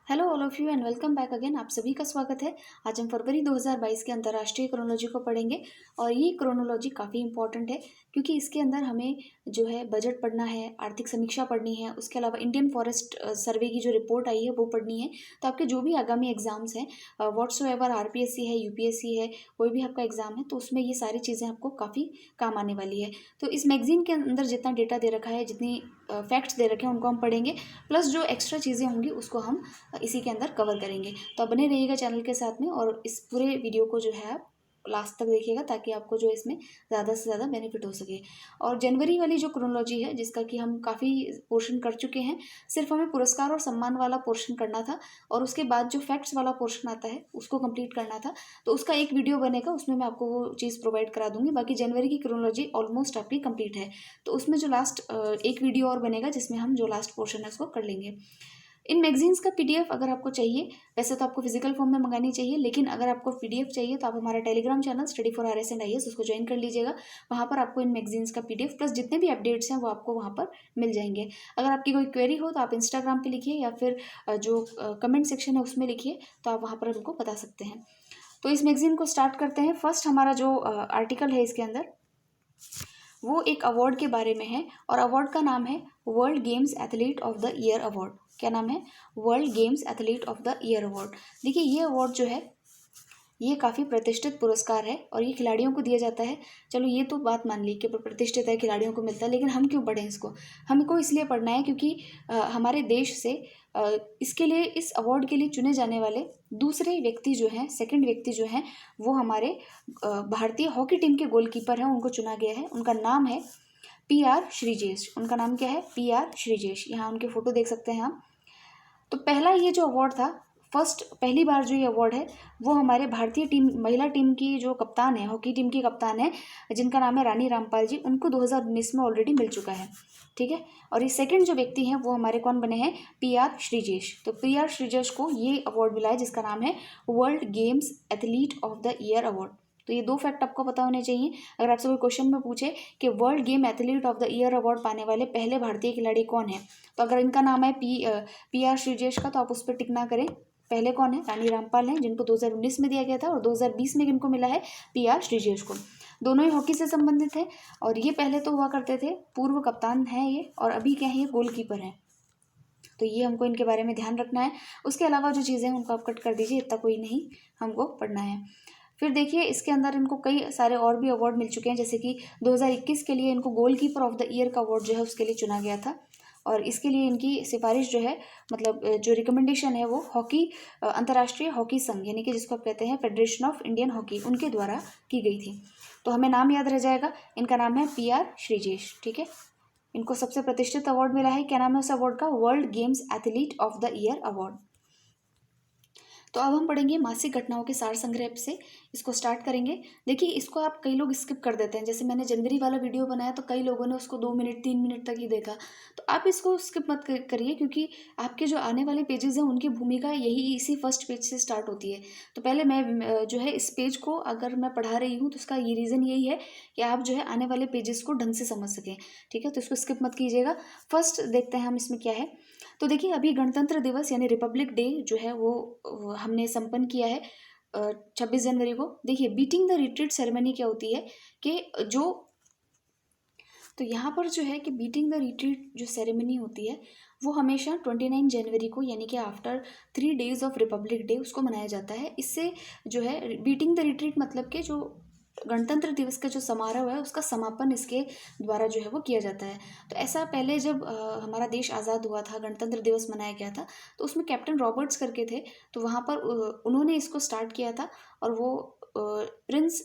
Hello all of you and welcome back again. आप सभी का स्वागत है। आज हम फरवरी 2022 के अंतर्राष्ट्रीय क्रोनोलॉजी को पढ़ेंगे और ये क्रोनोलॉजी काफ़ी इंपॉर्टेंट है क्योंकि इसके अंदर हमें जो है बजट पढ़ना है, आर्थिक समीक्षा पढ़नी है, उसके अलावा इंडियन फॉरेस्ट सर्वे की जो रिपोर्ट आई है वो पढ़नी है। तो आपके जो भी आगामी एग्जाम्स हैं, व्हाट्सोएवर आरपीएससी है, यूपीएससी है, कोई भी आपका एग्जाम है तो उसमें ये सारी चीज़ें आपको काफ़ी काम आने वाली है। तो इस मैगजीन के अंदर जितना डेटा दे रखा है, जितनी फैक्ट्स दे रखे हैं उनको हम पढ़ेंगे, प्लस जो एक्स्ट्रा चीज़ें होंगी उसको हम इसी के अंदर कवर करेंगे। तो आप बने रहिएगा चैनल के साथ में और इस पूरे वीडियो को जो है आप लास्ट तक देखिएगा ताकि आपको जो इसमें ज़्यादा से ज़्यादा बेनिफिट हो सके। और जनवरी वाली जो क्रोनोलॉजी है जिसका कि हम काफ़ी पोर्शन कर चुके हैं, सिर्फ हमें पुरस्कार और सम्मान वाला पोर्शन करना था और उसके बाद जो फैक्ट्स वाला पोर्शन आता है उसको कंप्लीट करना था। तो उसका एक वीडियो बनेगा, उसमें मैं आपको वो चीज़ प्रोवाइड करा दूंगी। बाकी जनवरी की क्रोनोलॉजी ऑलमोस्ट आपकी कंप्लीट है, तो उसमें जो लास्ट एक वीडियो और बनेगा जिसमें हम जो लास्ट पोर्शन है उसको कर लेंगे। इन मैगजीन्स का पीडीएफ अगर आपको चाहिए, वैसे तो आपको फिजिकल फॉर्म में मंगानी चाहिए, लेकिन अगर आपको पीडीएफ चाहिए तो आप हमारा Telegram channel study for RS and IAS उसको ज्वाइन कर लीजिएगा। वहाँ पर आपको इन मैगजीन्स का पीडीएफ प्लस जितने भी अपडेट्स हैं वो आपको वहाँ पर मिल जाएंगे। अगर आपकी कोई क्वेरी हो तो आप इंस्टाग्राम पे लिखिए या फिर जो कमेंट सेक्शन है उसमें लिखिए, तो आप वहाँ पर हमको बता सकते हैं। तो इस मैगजीन को स्टार्ट करते हैं। फर्स्ट हमारा जो आर्टिकल है इसके अंदर वो एक अवार्ड के बारे में है और अवार्ड का नाम है world games athlete of the year award. क्या नाम है? World games athlete of the year award. देखिए ये अवार्ड जो है ये काफ़ी प्रतिष्ठित पुरस्कार है और ये खिलाड़ियों को दिया जाता है। चलो ये तो बात मान ली कि प्रतिष्ठित है, खिलाड़ियों को मिलता है, लेकिन हम क्यों पढ़ें इसको? हमको इसलिए पढ़ना है क्योंकि हमारे देश से इसके लिए, इस अवार्ड के लिए चुने जाने वाले दूसरे व्यक्ति जो हैं, सेकंड व्यक्ति जो हैं, वो हमारे भारतीय हॉकी टीम के गोलकीपर हैं, उनको चुना गया है। उनका नाम है पीआर श्रीजेश। उनका नाम क्या है? पीआर श्रीजेश। यहाँ उनके फोटो देख सकते हैं आप। तो पहला ये जो अवार्ड था, पहली बार जो ये अवार्ड है वो हमारे भारतीय टीम, महिला टीम की जो कप्तान है, हॉकी टीम की कप्तान है जिनका नाम है रानी रामपाल जी, उनको 2019 में ऑलरेडी मिल चुका है। ठीक है। और ये सेकंड जो व्यक्ति हैं वो हमारे कौन बने हैं? पीआर श्रीजेश। तो पीआर श्रीजेश को ये अवार्ड मिला है जिसका नाम है world games athlete of the year award. तो ये दो फैक्ट आपको पता होने चाहिए। अगर आपसे कोई क्वेश्चन में पूछे कि world game athlete of the year award पाने वाले पहले भारतीय खिलाड़ी कौन है, तो अगर इनका नाम है पीआर श्रीजेश का, तो आप उस पर टिक ना करें। पहले कौन है? रानी रामपाल हैं, जिनको 2019 में दिया गया था, और 2020 में किनको मिला है? पीआर श्रीजेश को। दोनों ही हॉकी से संबंधित है और ये पहले तो हुआ करते थे, पूर्व कप्तान हैं ये, और अभी क्या है? ये गोलकीपर हैं। तो ये हमको इनके बारे में ध्यान रखना है। उसके अलावा जो चीज़ें हैं उनको आप कट कर दीजिए, इतना कोई नहीं हमको पढ़ना है। फिर देखिए इसके अंदर इनको कई सारे और भी अवार्ड मिल चुके हैं, जैसे कि 2021 के लिए इनको गोलकीपर ऑफ द ईयर का अवार्ड जो है उसके लिए चुना गया था। और इसके लिए इनकी सिफारिश जो है, मतलब जो रिकमेंडेशन है, वो हॉकी अंतर्राष्ट्रीय हॉकी संघ, यानी कि जिसको आप कहते हैं फेडरेशन ऑफ इंडियन हॉकी, उनके द्वारा की गई थी। तो हमें नाम याद रह जाएगा। इनका नाम है पीआर श्रीजेश। ठीक है। इनको सबसे प्रतिष्ठित अवार्ड मिला है। क्या नाम है उस अवार्ड का? World games athlete of the year award. तो अब हम पढ़ेंगे मासिक घटनाओं के सार संग्रह से, इसको स्टार्ट करेंगे। देखिए इसको आप, कई लोग स्किप कर देते हैं, जैसे मैंने जनवरी वाला वीडियो बनाया तो कई लोगों ने उसको 2 मिनट 3 मिनट तक ही देखा। तो आप इसको स्किप मत करिए क्योंकि आपके जो आने वाले पेजेस हैं उनकी भूमिका यही इसी फर्स्ट पेज से स्टार्ट होती है। तो पहले मैं जो है इस पेज को अगर मैं पढ़ा रही हूँ तो उसका ये रीज़न यही है कि आप जो है आने वाले पेजेस को ढंग से समझ सकें। ठीक है, तो इसको स्किप मत कीजिएगा। फर्स्ट देखते हैं हम इसमें क्या है। तो देखिए अभी गणतंत्र दिवस यानी रिपब्लिक डे जो है वो हमने संपन्न किया है 26 जनवरी को। देखिए बीटिंग द रिट्रीट सेरेमनी क्या होती है कि जो, तो यहाँ पर जो है कि बीटिंग द रिट्रीट जो सेरेमनी होती है वो हमेशा 29 जनवरी को, यानी कि after 3 days of Republic day उसको मनाया जाता है। इससे जो है बीटिंग द रिट्रीट मतलब कि जो गणतंत्र दिवस का जो समारोह है उसका समापन इसके द्वारा जो है वो किया जाता है। तो ऐसा पहले जब हमारा देश आज़ाद हुआ था, गणतंत्र दिवस मनाया गया था, तो उसमें कैप्टन रॉबर्ट्स करके थे, तो वहाँ पर उन्होंने इसको स्टार्ट किया था। और वो Prince,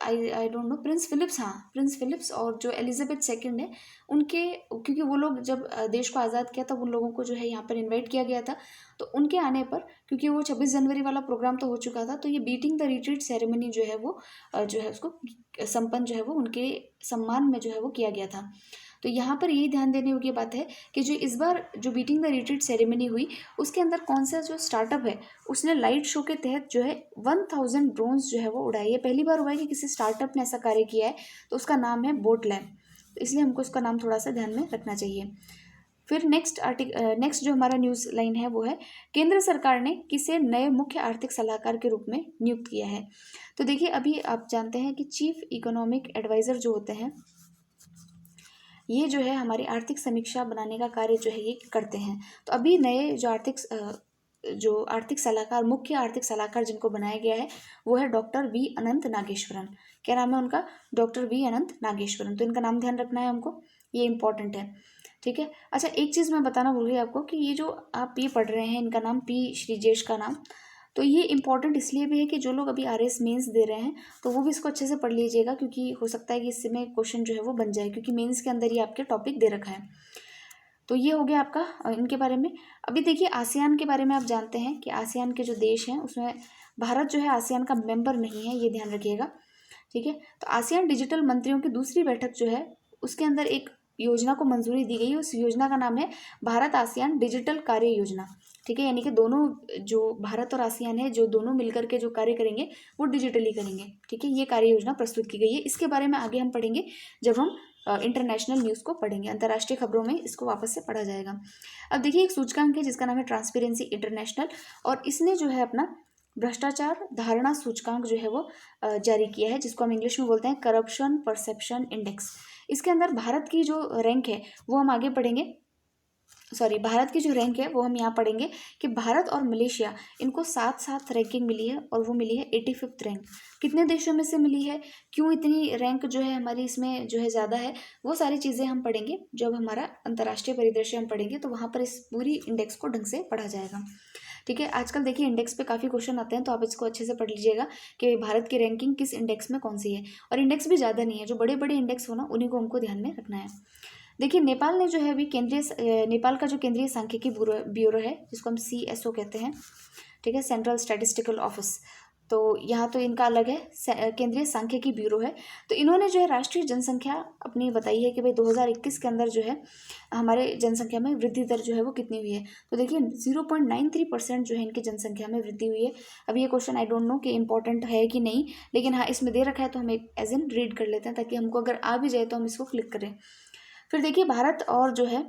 I don't know, Prince Philips, हाँ प्रिंस फिलिप्स और जो एलिजाबेथ सेकंड है उनके, क्योंकि वो लोग जब देश को आज़ाद किया तब उन लोगों को जो है यहाँ पर इनवाइट किया गया था। तो उनके आने पर, क्योंकि वो 26 जनवरी वाला प्रोग्राम तो हो चुका था, तो ये बीटिंग द रिट्रीट सेरेमनी जो है वो जो है उसको संपन्न जो है वो उनके सम्मान में जो है वो किया गया था। तो यहाँ पर यही ध्यान देने योग्य बात है कि जो इस बार जो बीटिंग द रिट्रीट सेरेमनी हुई उसके अंदर कौन सा जो स्टार्टअप है उसने लाइट शो के तहत जो है 1000 ड्रोन्स जो है वो उड़ाई है। पहली बार हुआ है कि किसी स्टार्टअप ने ऐसा कार्य किया है। तो उसका नाम है बोट लैब, तो इसलिए हमको उसका नाम थोड़ा सा ध्यान में रखना चाहिए। फिर नेक्स्ट जो हमारा न्यूज़ लाइन है वो है, केंद्र सरकार ने किसे नए मुख्य आर्थिक सलाहकार के रूप में नियुक्त किया है। तो देखिए, अभी आप जानते हैं कि चीफ इकोनॉमिक एडवाइज़र जो होते हैं, ये जो है हमारी आर्थिक समीक्षा बनाने का कार्य जो है ये करते हैं। तो अभी नए जो आर्थिक सलाहकार, मुख्य आर्थिक सलाहकार जिनको बनाया गया है वो है डॉक्टर वी अनंत नागेश्वरन। क्या नाम है उनका? डॉक्टर वी अनंत नागेश्वरन। तो इनका नाम ध्यान रखना है हमको, ये इंपॉर्टेंट है, ठीक है। अच्छा, एक चीज़ मैं बताना भूल गई आपको कि ये जो आप ये पढ़ रहे हैं, इनका नाम पी श्रीजेश का नाम, तो ये इंपॉर्टेंट इसलिए भी है कि जो लोग अभी आरएस मेंस दे रहे हैं तो वो भी इसको अच्छे से पढ़ लीजिएगा, क्योंकि हो सकता है कि इसमें क्वेश्चन जो है वो बन जाए, क्योंकि मेंस के अंदर ही आपके टॉपिक दे रखा है। तो ये हो गया आपका इनके बारे में। अभी देखिए, आसियान के बारे में आप जानते हैं कि आसियान के जो देश हैं उसमें भारत जो है आसियान का मेंबर नहीं है, ये ध्यान रखिएगा, ठीक है। तो आसियान डिजिटल मंत्रियों की दूसरी बैठक जो है उसके अंदर एक योजना को मंजूरी दी गई। उस योजना का नाम है भारत आसियान डिजिटल कार्य योजना, ठीक है। यानी कि दोनों, जो भारत और आसियान है, जो दोनों मिलकर के जो कार्य करेंगे वो डिजिटली करेंगे, ठीक है। ये कार्य योजना प्रस्तुत की गई है। इसके बारे में आगे हम पढ़ेंगे जब हम इंटरनेशनल न्यूज़ को पढ़ेंगे, अंतर्राष्ट्रीय खबरों में इसको वापस से पढ़ा जाएगा। अब देखिए, एक सूचकांक है जिसका नाम है ट्रांसपेरेंसी इंटरनेशनल, और इसने जो है अपना भ्रष्टाचार धारणा सूचकांक जो है वो जारी किया है, जिसको हम इंग्लिश में बोलते हैं करप्शन परसेप्शन इंडेक्स। इसके अंदर भारत की जो रैंक है वो हम आगे पढ़ेंगे, भारत की जो रैंक है वो हम यहाँ पढ़ेंगे कि भारत और मलेशिया, इनको साथ साथ रैंकिंग मिली है और वो मिली है 85th रैंक। कितने देशों में से मिली है, क्यों इतनी रैंक जो है हमारी इसमें जो है ज़्यादा है, वो सारी चीज़ें हम पढ़ेंगे जब हमारा अंतर्राष्ट्रीय परिदृश्य हम पढ़ेंगे, तो वहाँ पर इस पूरी इंडेक्स को ढंग से पढ़ा जाएगा, ठीक है। आजकल देखिए इंडेक्स पे काफ़ी क्वेश्चन आते हैं, तो आप इसको अच्छे से पढ़ लीजिएगा कि भारत की रैंकिंग किस इंडेक्स में कौन सी है। और इंडेक्स भी ज़्यादा नहीं है, जो बड़े बड़े इंडेक्स हो ना उन्हीं को हमको ध्यान में रखना है। देखिए, नेपाल ने जो है अभी नेपाल का जो केंद्रीय सांख्यिकी ब्यूरो है, जिसको हम CSO कहते हैं, ठीक है, सेंट्रल स्टैटिस्टिकल ऑफिस, तो यहाँ तो इनका अलग है, केंद्रीय सांख्यिकी ब्यूरो है। तो इन्होंने जो है राष्ट्रीय जनसंख्या अपनी बताई है कि भाई 2021 के अंदर जो है हमारे जनसंख्या में वृद्धि दर जो है वो कितनी हुई है। तो देखिए 0.93% जो है इनकी जनसंख्या में वृद्धि हुई है। अब ये क्वेश्चन आई डोंट नो कि इंपॉर्टेंट है कि नहीं, लेकिन हाँ इसमें दे रखा है तो हम एक एज एन रीड कर लेते हैं, ताकि हमको अगर आ भी जाए तो हम इसको क्लिक करें। फिर देखिए भारत और जो है,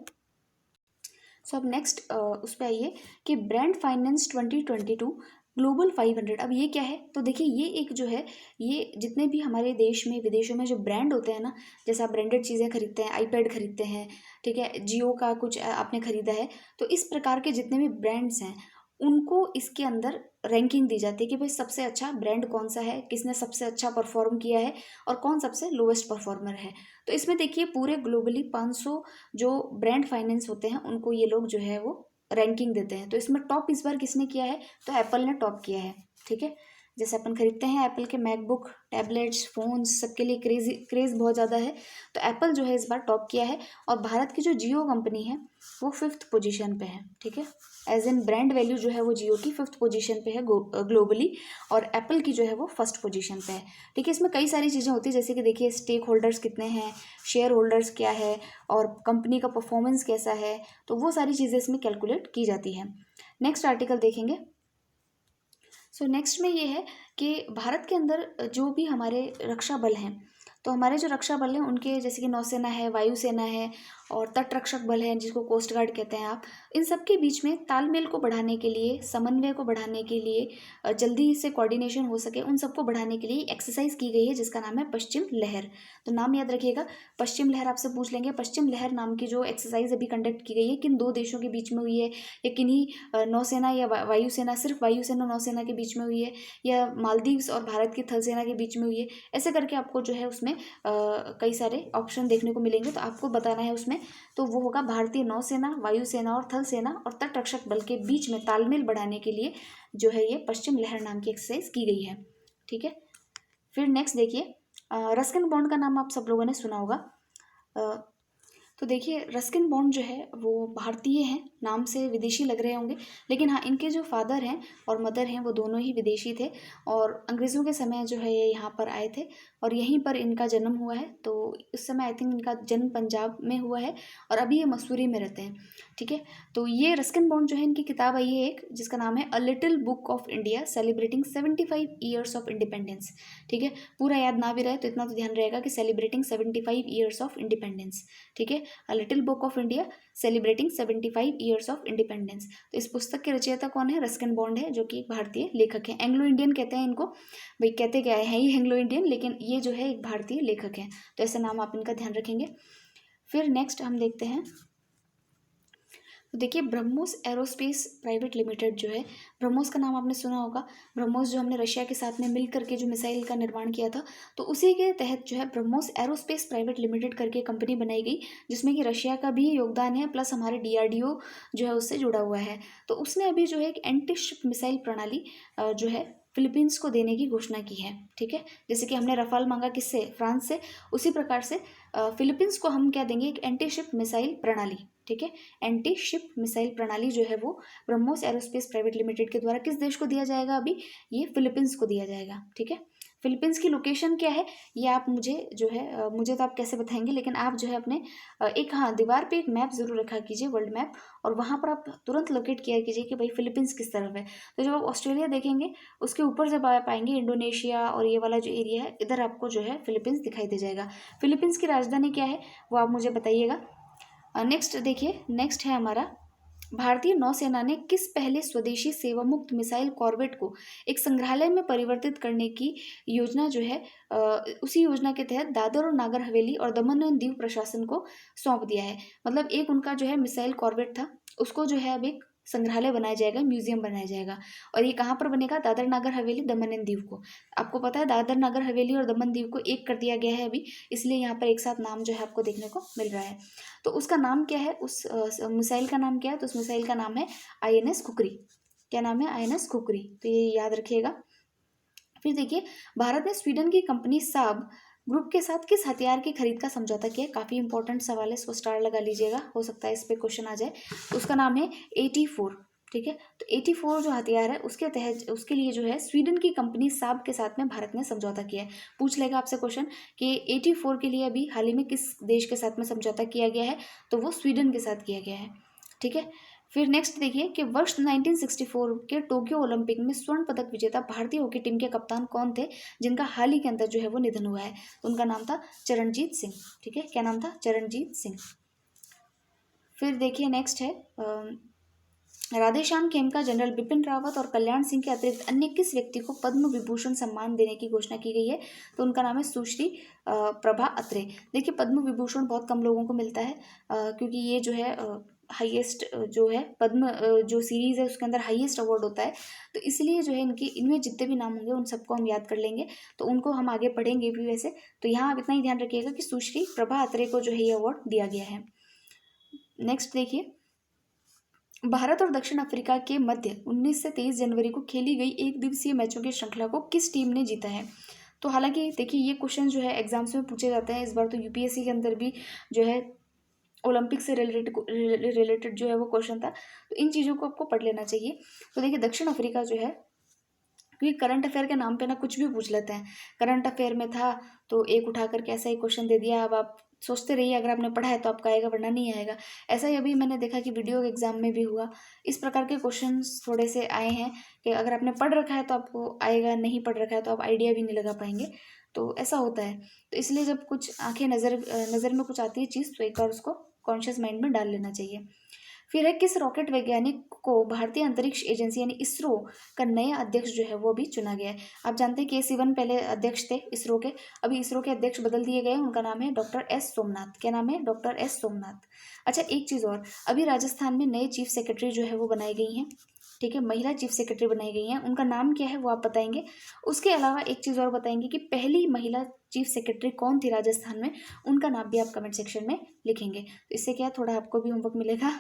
अब नेक्स्ट उस पर आइए कि ब्रांड फाइनेंस 2022 ग्लोबल 500। अब ये क्या है? तो देखिए ये एक जो है, ये जितने भी हमारे देश में विदेशों में जो ब्रांड होते हैं ना, जैसे आप ब्रांडेड चीज़ें खरीदते हैं, आईपैड खरीदते हैं, ठीक है, जियो का कुछ आपने खरीदा है, तो इस प्रकार के जितने भी ब्रांड्स हैं उनको इसके अंदर रैंकिंग दी जाती है कि भाई सबसे अच्छा ब्रांड कौन सा है, किसने सबसे अच्छा परफॉर्म किया है और कौन सबसे लोवेस्ट परफॉर्मर है। तो इसमें देखिए पूरे ग्लोबली 500 जो ब्रांड फाइनेंस होते हैं उनको ये लोग जो है वो रैंकिंग देते हैं। तो इसमें टॉप इस बार किसने किया है? तो एप्पल ने टॉप किया है, ठीक है। जैसे अपन खरीदते हैं एप्पल के मैकबुक, टैबलेट्स, फोन्स, सबके लिए क्रेज़ बहुत ज़्यादा है, तो एप्पल जो है इस बार टॉप किया है। और भारत की जो जियो कंपनी है वो 5th पोजीशन पे है, ठीक है। एज एन ब्रांड वैल्यू जो है वो जियो की 5th पोजीशन पे है ग्लोबली, और एप्पल की जो है वो 1st पोजीशन पे है, ठीक है। इसमें कई सारी चीज़ें होती है, जैसे कि देखिए स्टेक होल्डर्स कितने हैं, शेयर होल्डर्स क्या है, और कंपनी का परफॉर्मेंस कैसा है, तो वो सारी चीज़ें इसमें कैलकुलेट की जाती हैं। नेक्स्ट आर्टिकल देखेंगे। नेक्स्ट में ये है कि भारत के अंदर जो भी हमारे रक्षा बल हैं, तो हमारे जो रक्षा बल हैं उनके, जैसे कि नौसेना है, वायुसेना है और तट रक्षक बल है जिसको कोस्ट गार्ड कहते हैं आप, इन सब के बीच में तालमेल को बढ़ाने के लिए, समन्वय को बढ़ाने के लिए, जल्दी से कोऑर्डिनेशन हो सके, उन सबको बढ़ाने के लिए एक्सरसाइज की गई है जिसका नाम है पश्चिम लहर। तो नाम याद रखिएगा, पश्चिम लहर आपसे पूछ लेंगे। पश्चिम लहर नाम की जो एक्सरसाइज अभी कंडक्ट की गई है, किन दो देशों के बीच में हुई है, या किन्हीं नौसेना या वायुसेना, सिर्फ वायुसेना नौसेना के बीच में हुई है, या मालदीव्स और भारत की थल सेना के बीच में हुई है, ऐसे करके आपको जो है उसमें कई सारे ऑप्शन देखने को मिलेंगे, तो आपको बताना है उसमें। तो वो होगा भारतीय नौसेना, वायुसेना और थल सेना और तट रक्षक बल के बीच में तालमेल बढ़ाने के लिए जो है ये पश्चिम लहर नाम की एक्सरसाइज की गई है, ठीक है। फिर नेक्स्ट देखिए, रस्किन बॉन्ड का नाम आप सब लोगों ने सुना होगा। तो देखिए रस्किन बॉन्ड जो है वो भारतीय हैं, नाम से विदेशी लग रहे होंगे, लेकिन हाँ इनके जो फादर हैं और मदर हैं वो दोनों ही विदेशी थे, और अंग्रेज़ों के समय जो है ये यहाँ पर आए थे और यहीं पर इनका जन्म हुआ है। तो उस समय आई थिंक इनका जन्म पंजाब में हुआ है और अभी ये मसूरी में रहते हैं, ठीक है। तो ये रस्किन बॉन्ड जो है, इनकी किताब आई है एक, जिसका नाम है a little book of India celebrating 75 years of independence, ठीक है। पूरा याद ना भी रहे तो इतना तो ध्यान रहेगा कि सेलिब्रेटिंग 75 ईयर्स ऑफ इंडिपेंडेंस, ठीक है। A little book of India celebrating 75 years of independence. तो इस पुस्तक के रचयिता कौन है? रस्किन बॉन्ड है, जो कि एक भारतीय लेखक है। एंग्लो इंडियन कहते हैं इनको, भाई कहते क्या है ही एंग्लो इंडियन, लेकिन ये जो है एक भारतीय लेखक है। तो ऐसे नाम आप इनका ध्यान रखेंगे। फिर नेक्स्ट हम देखते हैं, तो देखिए ब्रह्मोस एरोस्पेस प्राइवेट लिमिटेड जो है, ब्रह्मोस का नाम आपने सुना होगा। ब्रह्मोस जो हमने रशिया के साथ में मिल करके जो मिसाइल का निर्माण किया था, तो उसी के तहत जो है ब्रह्मोस एरोस्पेस प्राइवेट लिमिटेड करके कंपनी बनाई गई, जिसमें कि रशिया का भी योगदान है, प्लस हमारे DRDO जो है उससे जुड़ा हुआ है। तो उसने अभी जो है एक एंटी शिप मिसाइल प्रणाली जो है फिलीपींस को देने की घोषणा की है। ठीक है, जैसे कि हमने रफाल मांगा किससे? फ्रांस से, उसी प्रकार से फिलीपींस को हम क्या देंगे? एक एंटी शिप मिसाइल प्रणाली। ठीक है, एंटी शिप मिसाइल प्रणाली जो है वो ब्रह्मोस एरोस्पेस प्राइवेट लिमिटेड के द्वारा किस देश को दिया जाएगा? अभी ये फिलीपींस को दिया जाएगा। ठीक है, फिलीपींस की लोकेशन क्या है ये आप मुझे जो है मुझे तो आप कैसे बताएंगे, लेकिन आप जो है अपने एक हाँ दीवार पे एक मैप जरूर रखा कीजिए, वर्ल्ड मैप, और वहाँ पर आप तुरंत लोकेट किया कीजिए कि भाई फिलीपींस किस तरफ है। तो जब आप ऑस्ट्रेलिया देखेंगे, उसके ऊपर जब आप पाएंगे इंडोनेशिया और ये वाला जो एरिया है, इधर आपको जो है फिलीपींस दिखाई दे जाएगा। फिलीपींस की राजधानी क्या है वो आप मुझे बताइएगा। नेक्स्ट देखिए, नेक्स्ट है हमारा, भारतीय नौसेना ने किस पहले स्वदेशी सेवा मुक्त मिसाइल कॉर्वेट को एक संग्रहालय में परिवर्तित करने की योजना जो है उसी योजना के तहत दादर और नागर हवेली और दमन और दीव प्रशासन को सौंप दिया है। मतलब एक उनका जो है मिसाइल कॉर्वेट था, उसको जो है अब एक संग्रहालय बनाया जाएगा, म्यूजियम बनाया जाएगा। और ये कहाँ पर बनेगा? दादर नागर हवेली दमन एंड दीव को। आपको पता है दादर नागर हवेली और दमन दीव को एक कर दिया गया है अभी, इसलिए यहाँ पर एक साथ नाम जो है आपको देखने को मिल रहा है। तो उसका नाम क्या है? उस मिसाइल का नाम क्या है? तो उस मिसाइल का नाम है INS खुकरी। क्या नाम है? INS खुकरी। तो ये याद रखिएगा। फिर देखिए, भारत ने स्वीडन की कंपनी साब ग्रुप के साथ किस हथियार की खरीद का समझौता किया? काफ़ी इंपॉर्टेंट सवाल है, इसको स्टार लगा लीजिएगा, हो सकता है इस पर क्वेश्चन आ जाए। तो उसका नाम है 84। ठीक है, तो 84 जो हथियार है उसके तहत उसके लिए जो है स्वीडन की कंपनी साब के साथ में भारत ने समझौता किया है। पूछ लेगा आपसे क्वेश्चन कि 84 के लिए अभी हाल ही में किस देश के साथ में समझौता किया गया है? तो वो स्वीडन के साथ किया गया है। ठीक है, फिर नेक्स्ट देखिए कि वर्ष 1964 के टोक्यो ओलंपिक में स्वर्ण पदक विजेता भारतीय हॉकी टीम के कप्तान कौन थे, जिनका हाल ही के अंदर जो है वो निधन हुआ है? उनका नाम था चरणजीत सिंह। ठीक है, क्या नाम था? चरणजीत सिंह। फिर देखिए नेक्स्ट है राधेश्याम खेमका, जनरल बिपिन रावत और कल्याण सिंह के अतिरिक्त अन्य किस व्यक्ति को पद्म विभूषण सम्मान देने की घोषणा की गई है? तो उनका नाम है सुश्री प्रभा अत्रे। देखिए पद्म विभूषण बहुत कम लोगों को मिलता है, क्योंकि ये जो है हाईएस्ट जो है पद्म जो सीरीज है उसके अंदर हाईएस्ट अवार्ड होता है, तो इसलिए जो है इनके इनमें जितने भी नाम होंगे उन सबको हम याद कर लेंगे, तो उनको हम आगे पढ़ेंगे भी वैसे। तो यहाँ आप इतना ही ध्यान रखिएगा कि सुश्री प्रभा अत्रे को जो है ये अवार्ड दिया गया है। नेक्स्ट देखिए, भारत और दक्षिण अफ्रीका के मध्य 19 से 23 जनवरी को खेली गई एक दिवसीय मैचों की श्रृंखला को किस टीम ने जीता है? तो हालांकि देखिए ये क्वेश्चन जो है एग्जाम्स में पूछे जाते हैं, इस बार तो UPSC के अंदर भी जो है ओलंपिक से रिलेटेड जो है वो क्वेश्चन था, तो इन चीज़ों को आपको पढ़ लेना चाहिए। तो देखिए दक्षिण अफ्रीका जो है, क्योंकि करंट अफेयर के नाम पे ना कुछ भी पूछ लेते हैं, करंट अफेयर में था तो एक उठा करके ऐसा ही क्वेश्चन दे दिया। अब आप सोचते रहिए, अगर आपने पढ़ा है तो आपका आएगा, वरना नहीं आएगा। ऐसा ही अभी मैंने देखा कि वीडियो एग्जाम में भी हुआ, इस प्रकार के क्वेश्चंस थोड़े से आए हैं कि अगर आपने पढ़ रखा है तो आपको आएगा, नहीं पढ़ रखा है तो आप आइडिया भी नहीं लगा पाएंगे। तो ऐसा होता है, तो इसलिए जब कुछ आंखें नज़र में कुछ आती है चीज़, तो एक बार उसको कॉन्शियस माइंड में डाल लेना चाहिए। फिर है किस रॉकेट वैज्ञानिक को भारतीय अंतरिक्ष एजेंसी यानी इसरो का नया अध्यक्ष जो है वो भी चुना गया है? आप जानते हैं कि K-Sivan पहले अध्यक्ष थे इसरो के, अभी इसरो के अध्यक्ष बदल दिए गए, उनका नाम है डॉक्टर S सोमनाथ। क्या नाम है? Doctor S Somnath. अच्छा एक चीज़ और, अभी राजस्थान में नए चीफ सेक्रेटरी जो है वो बनाई गई हैं। ठीक है, महिला चीफ सेक्रेटरी बनाई गई हैं, उनका नाम क्या है वो आप बताएंगे। उसके अलावा एक चीज़ और बताएंगे कि पहली महिला चीफ सेक्रेटरी कौन थी राजस्थान में, उनका नाम भी आप कमेंट सेक्शन में लिखेंगे। तो इससे क्या थोड़ा आपको भी होमवर्क मिलेगा।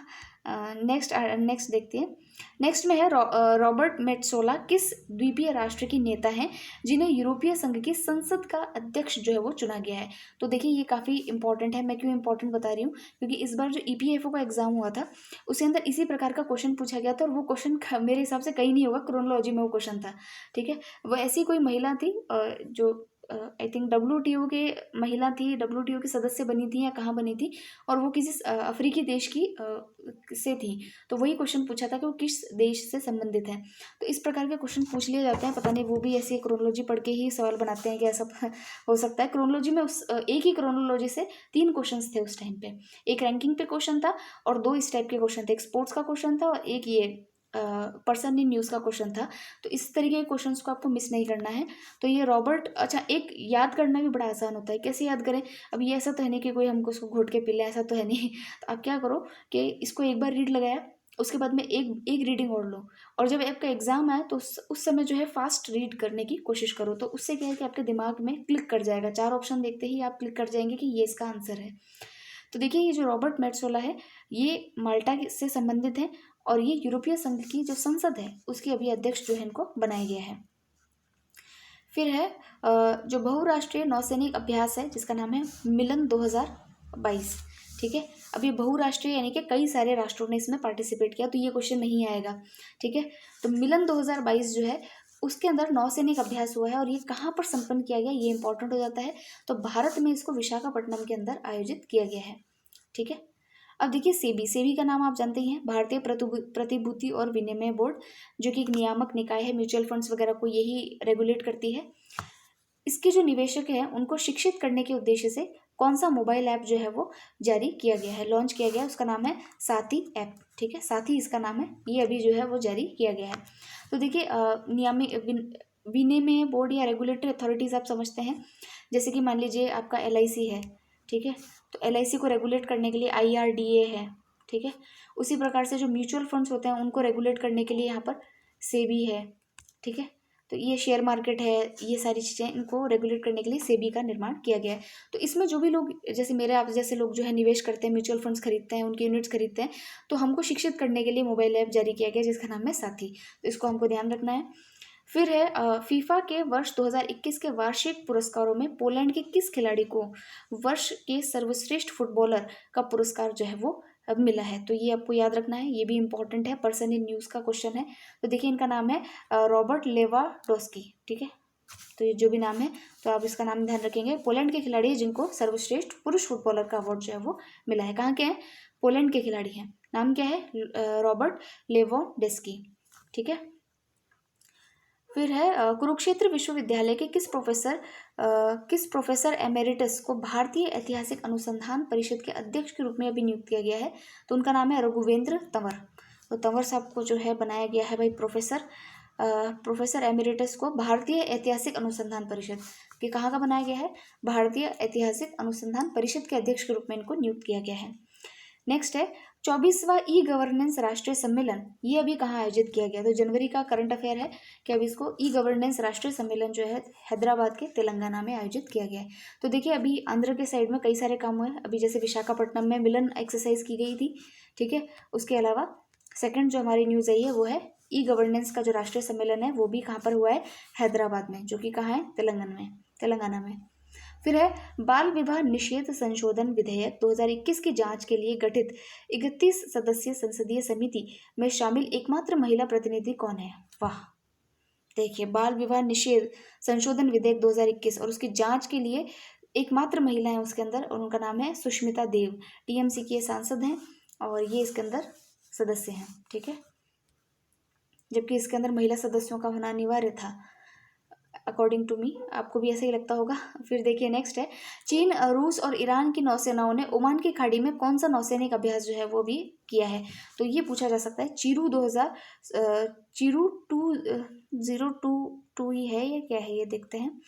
नेक्स्ट देखते हैं, नेक्स्ट में है रॉबर्ट मेट्सोला किस द्वीपीय राष्ट्र की नेता हैं जिन्हें यूरोपीय संघ की संसद का अध्यक्ष जो है वो चुना गया है? तो देखिए ये काफ़ी इंपॉर्टेंट है। मैं क्यों इंपॉर्टेंट बता रही हूँ, क्योंकि इस बार जो EPFO का एग्जाम हुआ था उसके अंदर इसी प्रकार का क्वेश्चन पूछा गया था, और वो क्वेश्चन मेरे हिसाब से कहीं नहीं होगा, क्रोनोलॉजी में वो क्वेश्चन था। ठीक है, वो ऐसी कोई महिला थी जो आई थिंक WTO के महिला थी, WTO की सदस्य बनी थी या कहाँ बनी थी, और वो किसी अफ्रीकी देश की से थी। तो वही क्वेश्चन पूछा था कि वो किस देश से संबंधित है। तो इस प्रकार के क्वेश्चन पूछ लिए जाते हैं। पता नहीं वो भी ऐसी क्रोनोलॉजी पढ़ के ही सवाल बनाते हैं कि ऐसा हो सकता है। क्रोनोलॉजी में उस एक ही क्रोनोलॉजी से 3 क्वेश्चंस थे उस टाइम पे। एक रैंकिंग पे क्वेश्चन था और 2 इस टाइप के क्वेश्चन थे। एक स्पोर्ट्स का क्वेश्चन था और एक ये पर्सन इन न्यूज़ का क्वेश्चन था। तो इस तरीके के क्वेश्चंस को आपको मिस नहीं करना है। तो ये रॉबर्ट, अच्छा एक याद करना भी बड़ा आसान होता है। कैसे याद करें? अब ये ऐसा तो है नहीं कि कोई हमको उसको घोट के पी ले, ऐसा तो है नहीं। तो आप क्या करो कि इसको एक बार रीड लगाया, उसके बाद में एक एक रीडिंग और लो, और जब आपका एग्जाम आए तो उस समय जो है फास्ट रीड करने की कोशिश करो। तो उससे क्या है कि आपके दिमाग में क्लिक कर जाएगा। 4 ऑप्शन देखते ही आप क्लिक कर जाएंगे कि ये इसका आंसर है। तो देखिए ये जो रॉबर्ट मेट्सोला है ये माल्टा से संबंधित है और ये यूरोपीय संघ की जो संसद है उसके अभी अध्यक्ष जो है इनको बनाया गया है। फिर है जो बहुराष्ट्रीय नौसैनिक अभ्यास है जिसका नाम है मिलन 2022। ठीक है, अब ये बहुराष्ट्रीय यानी कि कई सारे राष्ट्रों ने इसमें पार्टिसिपेट किया, तो ये क्वेश्चन नहीं आएगा। ठीक है, तो मिलन 2022 जो है उसके अंदर नौसैनिक अभ्यास हुआ है और ये कहाँ पर संपन्न किया गया, ये इंपॉर्टेंट हो जाता है। तो भारत में इसको विशाखापट्टनम के अंदर आयोजित किया गया है। ठीक है, अब देखिए सेबी का नाम आप जानते ही हैं, भारतीय प्रतिभूति और विनिमय बोर्ड, जो कि एक नियामक निकाय है, म्यूचुअल फंड्स वगैरह को यही रेगुलेट करती है। इसके जो निवेशक हैं उनको शिक्षित करने के उद्देश्य से कौन सा मोबाइल ऐप जो है वो जारी किया गया है, लॉन्च किया गया है, उसका नाम है साथी ऐप। ठीक है, साथी इसका नाम है, ये अभी जो है वो जारी किया गया है। तो देखिए नियामक विनिमय बोर्ड या रेगुलेटरी अथॉरिटीज़ आप समझते हैं, जैसे कि मान लीजिए आपका LIC है। ठीक है, तो LIC को रेगुलेट करने के लिए IRDA है। ठीक है, उसी प्रकार से जो म्यूचुअल फंड्स होते हैं उनको रेगुलेट करने के लिए यहाँ पर सेबी है। ठीक है, तो ये शेयर मार्केट है, ये सारी चीज़ें इनको रेगुलेट करने के लिए सेबी का निर्माण किया गया है। तो इसमें जो भी लोग, जैसे मेरे आप जैसे लोग जो है निवेश करते हैं, म्यूचुअल फंड्स खरीदते हैं, उनके यूनिट्स खरीदते हैं, तो हमको शिक्षित करने के लिए मोबाइल ऐप जारी किया गया जिसका नाम है साथी। तो इसको हमको ध्यान रखना है। फिर है फीफा के वर्ष 2021 के वार्षिक पुरस्कारों में पोलैंड के किस खिलाड़ी को वर्ष के सर्वश्रेष्ठ फुटबॉलर का पुरस्कार जो है वो अब मिला है। तो ये आपको याद रखना है, ये भी इंपॉर्टेंट है, पर्सन इन न्यूज़ का क्वेश्चन है। तो देखिए इनका नाम है रॉबर्ट लेवाडोस्की। ठीक है, तो ये जो भी नाम है तो आप इसका नाम ध्यान रखेंगे। पोलैंड के खिलाड़ी जिनको सर्वश्रेष्ठ पुरुष फुटबॉलर का अवार्ड जो है वो मिला है। कहाँ के हैं? पोलैंड के खिलाड़ी हैं। नाम क्या है? रॉबर्ट लेवाडोस्की। ठीक है, फिर है कुरुक्षेत्र विश्वविद्यालय के किस प्रोफेसर एमेरिटस को भारतीय ऐतिहासिक अनुसंधान परिषद के अध्यक्ष के रूप में अभी नियुक्त किया गया है। तो उनका नाम है रघुवेंद्र तंवर। तो तंवर साहब को जो है बनाया गया है भाई प्रोफेसर एमेरिटस को भारतीय ऐतिहासिक अनुसंधान परिषद के कहाँ का बनाया गया है? भारतीय ऐतिहासिक अनुसंधान परिषद के अध्यक्ष के रूप में इनको नियुक्त किया गया है। नेक्स्ट है 24वां E-गवर्नेंस राष्ट्रीय सम्मेलन, ये अभी कहाँ आयोजित किया गया? तो जनवरी का करंट अफेयर है कि अभी इसको E-गवर्नेंस राष्ट्रीय सम्मेलन जो है हैदराबाद के तेलंगाना में आयोजित किया गया है। तो देखिए अभी आंध्र के साइड में कई सारे काम हुए, अभी जैसे विशाखापट्टनम में मिलन एक्सरसाइज की गई थी। ठीक है, उसके अलावा सेकंड जो हमारी न्यूज़ आई है वो है E-गवर्नेंस का जो राष्ट्रीय सम्मेलन है वो भी कहाँ पर हुआ है? हैदराबाद में, जो कि कहाँ है? तेलंगाना में। फिर है बाल विवाह निषेध संशोधन विधेयक 2021 की जांच के लिए गठित 31 सदस्यीय संसदीय समिति में शामिल एकमात्र महिला प्रतिनिधि कौन है? वाह, देखिए बाल विवाह निषेध संशोधन विधेयक 2021 और उसकी जांच के लिए एकमात्र महिला है उसके अंदर, और उनका नाम है सुष्मिता देव। TMC की ये सांसद हैं और ये इसके अंदर सदस्य हैं। ठीक है, जबकि इसके अंदर महिला सदस्यों का होना अनिवार्य था अकॉर्डिंग टू मी, आपको भी ऐसा ही लगता होगा। फिर देखिए नेक्स्ट है चीन, रूस और ईरान की नौसेनाओं ने ओमान की खाड़ी में कौन सा नौसैनिक अभ्यास जो है वो भी किया है? तो ये पूछा जा सकता है। चीरू 2022 ही है, ये क्या है ये देखते हैं।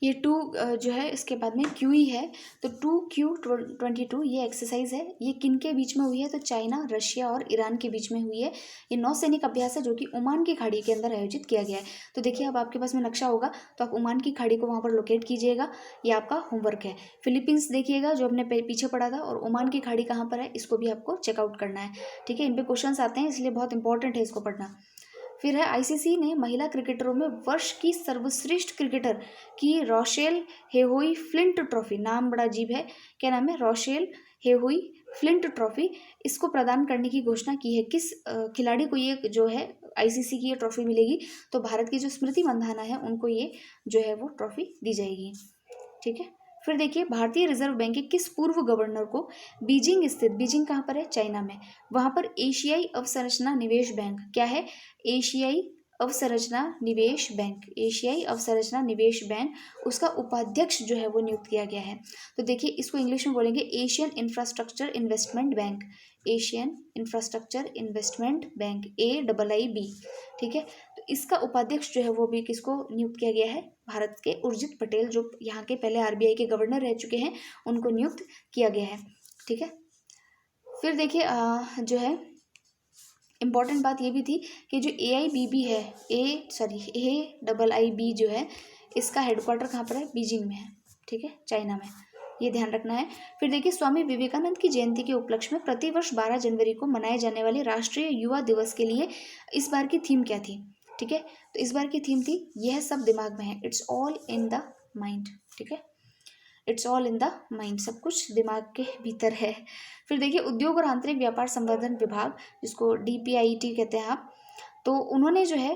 ये 2 जो है इसके बाद में QE है, तो 2Q22 ये एक्सरसाइज है। ये किन के बीच में हुई है? तो चाइना, रशिया और ईरान के बीच में हुई है। ये नौसैनिक अभ्यास है जो कि ओमान की खाड़ी के अंदर आयोजित किया गया है। तो देखिए अब आपके पास में नक्शा होगा तो आप ओमान की खाड़ी को वहाँ पर लोकेट कीजिएगा, ये आपका होमवर्क है। फिलीपींस देखिएगा जो अपने पीछे पड़ा था, और ओमान की खाड़ी कहाँ पर है इसको भी आपको चेकआउट करना है। ठीक है, इन पे क्वेश्चन आते हैं इसलिए बहुत इंपॉर्टेंट है इसको पढ़ना। फिर है ICC ने महिला क्रिकेटरों में वर्ष की सर्वश्रेष्ठ क्रिकेटर की रोशेल हेहोई फ्लिंट ट्रॉफी, नाम बड़ा अजीब है, क्या नाम है? रोशेल हेहोई फ्लिंट ट्रॉफी, इसको प्रदान करने की घोषणा की है। किस खिलाड़ी को ये जो है ICC की ये ट्रॉफी मिलेगी, तो भारत की जो स्मृति मंधाना है उनको ये जो है वो ट्रॉफी दी जाएगी। ठीक है। फिर देखिए, भारतीय रिजर्व बैंक के किस पूर्व गवर्नर को बीजिंग स्थित, बीजिंग कहाँ पर है, चाइना में, वहां पर एशियाई अवसंरचना निवेश बैंक, क्या है, एशियाई अवसंरचना निवेश बैंक, एशियाई अवसंरचना निवेश बैंक, उसका उपाध्यक्ष जो है वो नियुक्त किया गया है। तो देखिए इसको इंग्लिश में बोलेंगे Asian infrastructure investment bank, Asian infrastructure investment bank, AIIB। ठीक है। तो इसका उपाध्यक्ष जो है वो भी किसको नियुक्त किया गया है, भारत के उर्जित पटेल, जो यहाँ के पहले RBI के गवर्नर रह चुके हैं, उनको नियुक्त किया गया है। ठीक है। फिर देखिए जो है इम्पॉर्टेंट बात ये भी थी कि जो AIIB है, AIIB जो है, इसका हेडक्वार्टर कहाँ पर है, बीजिंग में है। ठीक है, चाइना में, ये ध्यान रखना है। फिर देखिए, स्वामी विवेकानंद की जयंती के उपलक्ष्य में प्रतिवर्ष 12 जनवरी को मनाए जाने वाले राष्ट्रीय युवा दिवस के लिए इस बार की थीम क्या थी। ठीक है, तो इस बार की थीम थी यह सब दिमाग में है, it's all in the mind. ठीक है, it's all in the mind, सब कुछ दिमाग के भीतर है। फिर देखिए, उद्योग और आंतरिक व्यापार संवर्धन विभाग, जिसको DPIIT कहते हैं आप, तो उन्होंने जो है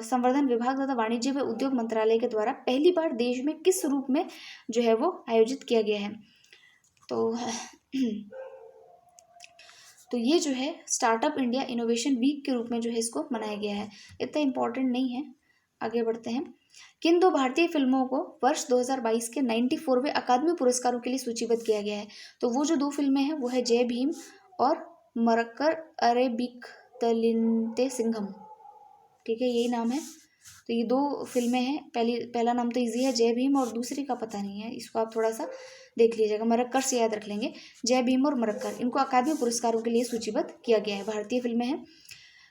संवर्धन विभाग तथा वाणिज्य व उद्योग मंत्रालय के द्वारा पहली बार देश में किस रूप में जो है वो आयोजित किया गया है, तो ये जो है स्टार्टअप इंडिया इनोवेशन वीक के रूप में जो है इसको मनाया गया है। इतना इम्पोर्टेंट नहीं है, आगे बढ़ते हैं। किन दो भारतीय फिल्मों को वर्ष 2022 के 94वें अकादमी पुरस्कारों के लिए सूचीबद्ध किया गया है। तो वो जो दो फिल्में हैं वो है जय भीम और मरक्कर अरेबिकतलिंते सिंघम। ठीक है, यही नाम है। तो ये दो फिल्में हैं, पहला नाम तो इजी है जय भीम, और दूसरी का पता नहीं है, इसको आप थोड़ा सा देख लीजिएगा, मरक्कर से याद रख लेंगे। जय भीम और मरक्कर, इनको अकादमी पुरस्कारों के लिए सूचीबद्ध किया गया है, भारतीय फिल्में हैं।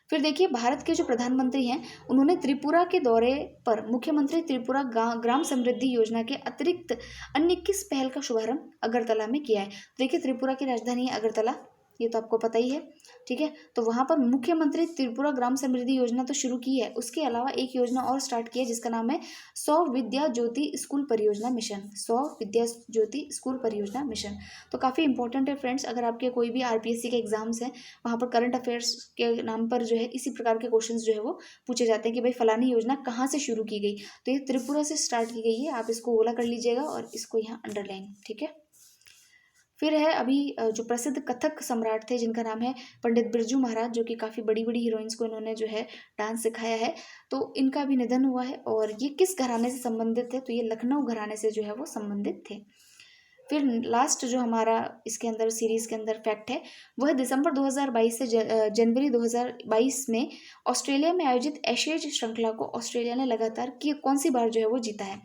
फिर देखिए, भारत के जो प्रधानमंत्री हैं उन्होंने त्रिपुरा के दौरे पर मुख्यमंत्री त्रिपुरा ग्राम समृद्धि योजना के अतिरिक्त अन्य किस पहल का शुभारंभ अगरतला में किया है। देखिए, त्रिपुरा की राजधानी है अगरतला, ये तो आपको पता ही है। ठीक है, तो वहाँ पर मुख्यमंत्री त्रिपुरा ग्राम समृद्धि योजना तो शुरू की है, उसके अलावा एक योजना और स्टार्ट की है जिसका नाम है 100 विद्या ज्योति स्कूल परियोजना मिशन, 100 विद्या ज्योति स्कूल परियोजना मिशन। तो काफ़ी इंपॉर्टेंट है फ्रेंड्स, अगर आपके कोई भी RPSC के एग्जाम्स हैं, वहाँ पर करंट अफेयर्स के नाम पर जो है इसी प्रकार के क्वेश्चन जो है वो पूछे जाते हैं कि भाई फलानी योजना कहाँ से शुरू की गई, तो ये त्रिपुरा से स्टार्ट की गई है, आप इसको ओला कर लीजिएगा और इसको यहाँ अंडरलाइन। ठीक है। फिर है अभी जो प्रसिद्ध कथक सम्राट थे जिनका नाम है पंडित बिरजू महाराज, जो कि काफ़ी बड़ी बड़ी हीरोइंस को इन्होंने जो है डांस सिखाया है, तो इनका भी निधन हुआ है। और ये किस घराने से संबंधित थे, तो ये लखनऊ घराने से जो है वो संबंधित थे। फिर लास्ट जो हमारा इसके अंदर सीरीज़ के अंदर फैक्ट है वह दिसंबर 2022 से जनवरी 2022 में ऑस्ट्रेलिया में आयोजित एशियाई श्रृंखला को ऑस्ट्रेलिया ने लगातार कौन सी बार जो है वो जीता है।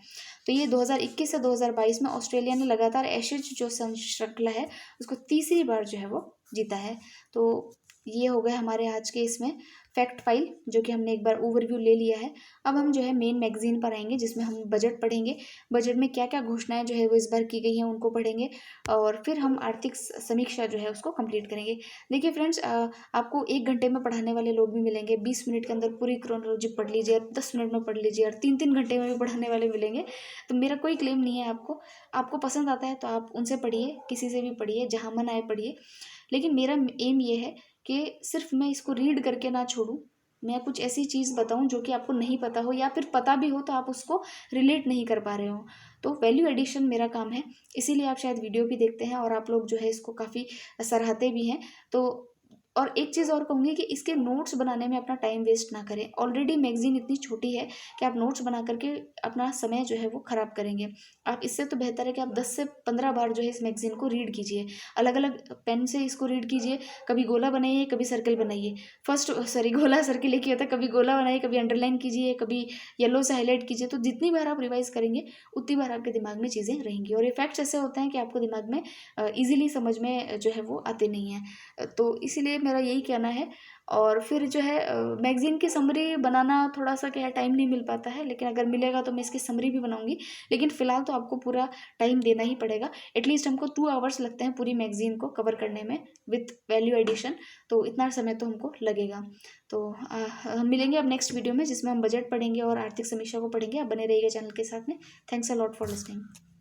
तो ये 2021 से 2022 में ऑस्ट्रेलिया ने लगातार एशियाई जो श्रृंखला है उसको तीसरी बार जो है वो जीता है। तो ये हो गए हमारे आज के इसमें फैक्ट फाइल, जो कि हमने एक बार ओवरव्यू ले लिया है। अब हम जो है मेन मैगजीन पर आएंगे जिसमें हम बजट पढ़ेंगे, बजट में क्या क्या घोषणाएं जो है वो इस बार की गई हैं उनको पढ़ेंगे, और फिर हम आर्थिक समीक्षा जो है उसको कंप्लीट करेंगे। देखिए फ्रेंड्स, आपको 1 घंटे में पढ़ाने वाले लोग भी मिलेंगे, 20 मिनट के अंदर पूरी क्रोनोलॉजी पढ़ लीजिए, और 10 मिनट में पढ़ लीजिए, और 3-3 घंटे में भी पढ़ाने वाले मिलेंगे। तो मेरा कोई क्लेम नहीं है, आपको पसंद आता है तो आप उनसे पढ़िए, किसी से भी पढ़िए, जहाँ मन आए पढ़िए। लेकिन मेरा एम ये है कि सिर्फ मैं इसको रीड करके ना छोड़ूं, मैं कुछ ऐसी चीज़ बताऊं जो कि आपको नहीं पता हो, या फिर पता भी हो तो आप उसको रिलेट नहीं कर पा रहे हो। तो वैल्यू एडिशन मेरा काम है, इसीलिए आप शायद वीडियो भी देखते हैं और आप लोग जो है इसको काफ़ी सराहते भी हैं। तो और एक चीज़ और कहूँगी कि इसके नोट्स बनाने में अपना टाइम वेस्ट ना करें। ऑलरेडी मैगजीन इतनी छोटी है कि आप नोट्स बना करके अपना समय जो है वो ख़राब करेंगे। आप इससे तो बेहतर है कि आप 10 से 15 बार जो है इस मैगजीन को रीड कीजिए, अलग अलग पेन से इसको रीड कीजिए, कभी गोला बनाइए, कभी सर्कल बनाइए, गोला सर्कल एक ही होता है, कभी गोला बनाइए, कभी अंडरलाइन कीजिए, कभी येलो से हाईलाइट कीजिए। तो जितनी बार आप रिवाइज करेंगे उतनी बार आपके दिमाग में चीज़ें रहेंगी, और ये फैक्ट्स ऐसे होते हैं कि आपको दिमाग में ईजिली समझ में जो है वो आते नहीं हैं। तो इसीलिए मेरा यही कहना है। और फिर जो है मैगज़ीन की समरी बनाना थोड़ा सा क्या है, टाइम नहीं मिल पाता है, लेकिन अगर मिलेगा तो मैं इसकी समरी भी बनाऊंगी। लेकिन फ़िलहाल तो आपको पूरा टाइम देना ही पड़ेगा, एटलीस्ट हमको 2 आवर्स लगते हैं पूरी मैगज़ीन को कवर करने में विथ वैल्यू एडिशन, तो इतना समय तो हमको लगेगा। तो हम मिलेंगे अब नेक्स्ट वीडियो में जिसमें हम बजट पढ़ेंगे और आर्थिक समीक्षा को पढ़ेंगे। आप बने रहिएगा चैनल के साथ में। Thanks a lot for listening.